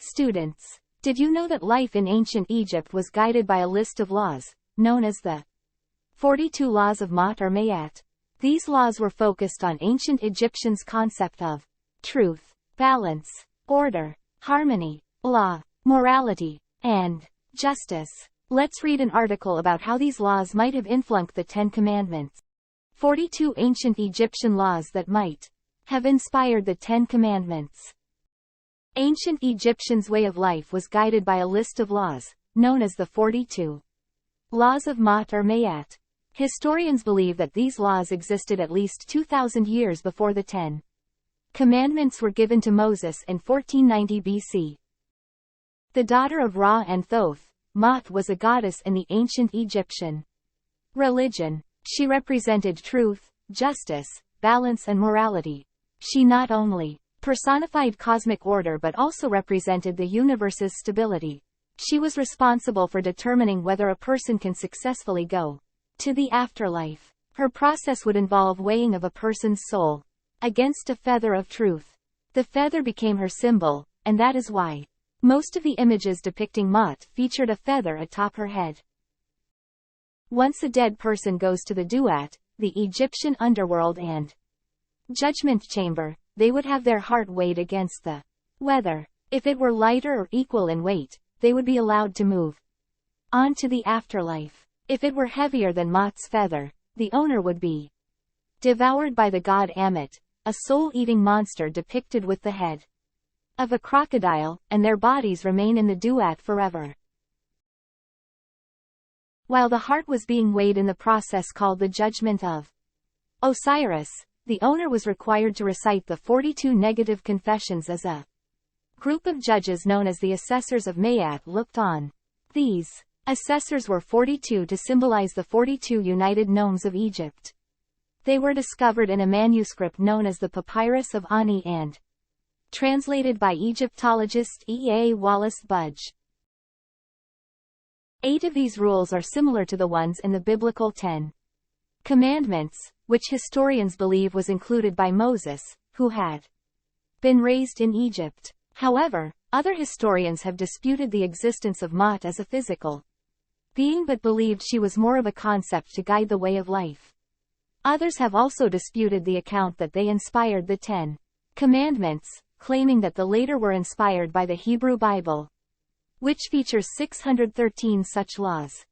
Students, did you know that life in ancient Egypt was guided by a list of laws, known as the 42 Laws of Ma'at or Mayat? These laws were focused on ancient Egyptians' concept of truth, balance, order, harmony, law, morality, and justice. Let's read an article about how these laws might have influenced the Ten Commandments. 42 ancient Egyptian laws that might have inspired the Ten Commandments. Ancient Egyptians' way of life was guided by a list of laws, known as the 42 Laws of Ma'at or Mayat. Historians believe that these laws existed at least 2,000 years before the Ten Commandments were given to Moses in 1490 BC. The daughter of Ra and Thoth, Ma'at was a goddess in the ancient Egyptian religion. She represented truth, justice, balance and morality. She not only personified cosmic order but also represented the universe's stability. She was responsible for determining whether a person can successfully go to the afterlife. Her process would involve weighing of a person's soul against a feather of truth. The feather became her symbol, and that is why most of the images depicting Ma'at featured a feather atop her head. Once a dead person goes to the Duat, the Egyptian underworld and judgment chamber, they would have their heart weighed against the weather. If it were lighter or equal in weight, they would be allowed to move on to the afterlife. If it were heavier than Ma'at's feather, the owner would be devoured by the god Ammit, a soul-eating monster depicted with the head of a crocodile, and their bodies remain in the Duat forever. While the heart was being weighed in the process called the Judgment of Osiris, the owner was required to recite the 42 negative confessions as a group of judges known as the Assessors of Mayat looked on. These assessors were 42 to symbolize the 42 united nomes of Egypt. They were discovered in a manuscript known as the Papyrus of Ani and translated by Egyptologist E. A. Wallace Budge. 8 of these rules are similar to the ones in the biblical Ten Commandments, which historians believe was included by Moses, who had been raised in Egypt. However, other historians have disputed the existence of Ma'at as a physical being but believed she was more of a concept to guide the way of life. Others have also disputed the account that they inspired the Ten Commandments, claiming that the later were inspired by the Hebrew Bible, which features 613 such laws.